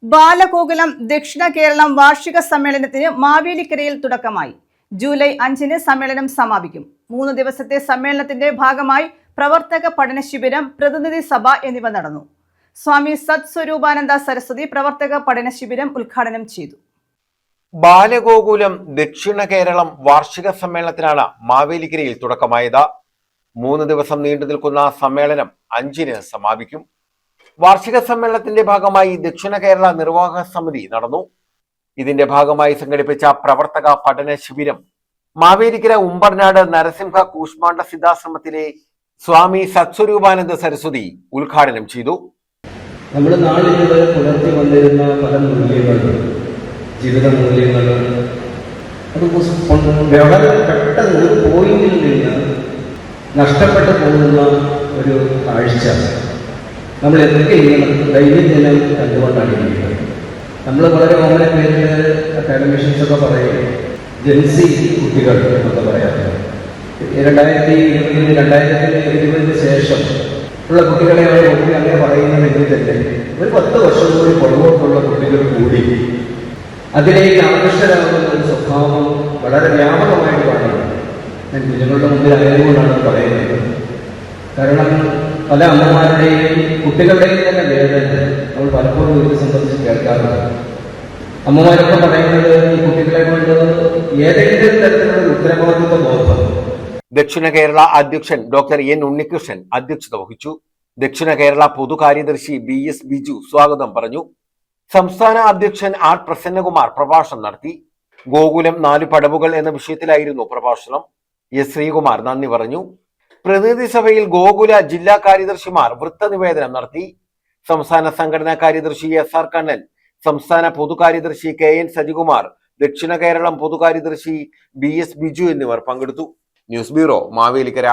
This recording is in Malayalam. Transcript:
ബാലഗോകുലം ദക്ഷിണ കേരളം വാർഷിക സമ്മേളനത്തിന് മാവേലിക്കരയിൽ തുടക്കമായി. ജൂലൈ 5-ന് സമ്മേളനം സമാപിക്കും. 3 ദിവസത്തെ സമ്മേളനത്തിന്റെ ഭാഗമായി പ്രവർത്തക പഠന ശിബിരം, പ്രതിനിധി സഭ എന്നിവ നടന്നു. സ്വാമി സത് സ്വരൂപാനന്ദ സരസ്വതി പ്രവർത്തക പഠന ശിബിരം ഉദ്ഘാടനം ചെയ്തു. ബാലഗോകുലം ദക്ഷിണ കേരളം വാർഷിക സമ്മേളനത്തിനാണ് മാവേലിക്കരയിൽ തുടക്കമായത്. 3 ദിവസം നീണ്ടു നിൽക്കുന്ന സമ്മേളനം 5-ന് സമാപിക്കും. വാർഷിക സമ്മേളനത്തിന്റെ ഭാഗമായി ദക്ഷിണ കേരള നിർവാഹക സമിതി നടന്നു. ഇതിന്റെ ഭാഗമായി സംഘടിപ്പിച്ച പ്രവർത്തക പഠന ശിബിരം മാവേലിക്കര ഉമ്പർനാട് നരസിംഹ കൂഷ്മാണ്ഡ സിദ്ധാശ്രമത്തിലെ സ്വാമി സത്സ്വരൂപാനന്ദ സരസ്വതി ഉദ്ഘാടനം ചെയ്തു. നമ്മൾ നാളിതുവരെ പുലർത്തി വന്നിരുന്ന പല മൂല്യങ്ങളും, ജീവിത മൂല്യങ്ങളും, വളരെ പെട്ടെന്ന് ഒരു പോയിന്റിൽ നിന്ന് നഷ്ടപ്പെട്ടു പോകുന്ന ഒരു കാഴ്ച നമ്മൾ എന്തൊക്കെ ചെയ്യണം ദൈനംദിനം കണ്ടുകൊണ്ടാണ് ഇരിക്കുന്നത്. നമ്മൾ വളരെ ഓമന പേരിൽ അക്കാഡമിഷ്യൻസ് ഒക്കെ പറയും ജെൻസി കുട്ടികൾ എന്നൊക്കെ പറയാറുണ്ട്. 2020 ശേഷം ഉള്ള കുട്ടികളെയാണ് കുട്ടി അങ്ങനെ പറയുന്നതെങ്കിൽ തന്നെ ഒരു 10 വർഷം കൂടി പുറകോട്ടുള്ള കുട്ടികൾ കൂടി അതിലേക്ക് ആകർഷകരാകുന്ന ഒരു സ്വഭാവം വളരെ വ്യാപകമായിട്ട് കാണുന്നത് ഞാൻ കുഞ്ഞുങ്ങളുടെ മുമ്പിൽ ആയതുകൊണ്ടാണ് പറയുന്നത്. കാരണം പല അമ്മമാരുടെയും കുട്ടികളുടെയും തന്നെ വേദന നമ്മൾ പലപ്പോഴും ഇത് സംബന്ധിച്ച് കേൾക്കാറുണ്ട്. അമ്മമാരൊക്കെ പറയുന്നത് ഈ കുട്ടികളെ കൊണ്ട് ഏതെങ്കിലും തരത്തിലുള്ള ഉത്തരവാദിത്വ ബോധം. ദക്ഷിണ കേരള അധ്യക്ഷൻ ഡോക്ടർ എൻ ഉണ്ണികൃഷ്ണൻ അധ്യക്ഷത വഹിച്ചു. ദക്ഷിണ കേരള പൊതുകാര്യദർശി BS ബിജു സ്വാഗതം പറഞ്ഞു. സംസ്ഥാന അധ്യക്ഷൻ ആർ പ്രസന്നകുമാർ പ്രഭാഷണം നടത്തി. ഗോകുലം 4 പടവുകൾ എന്ന വിഷയത്തിലായിരുന്നു പ്രഭാഷണം. S ശ്രീകുമാർ നന്ദി പറഞ്ഞു. പ്രതിനിധി സഭയിൽ ഗോകുല ജില്ലാ കാര്യദർശിമാർ വൃത്തനിവേദനം നടത്തി. സംസ്ഥാന സംഘടനാ കാര്യദർശി SR കണ്ണൻ, സംസ്ഥാന പൊതുകാര്യദർശി KN സജികുമാർ, ദക്ഷിണ കേരളം പൊതുകാര്യദർശി BS ബിജു എന്നിവർ പങ്കെടുത്തു. News bureau, Mavelikkara.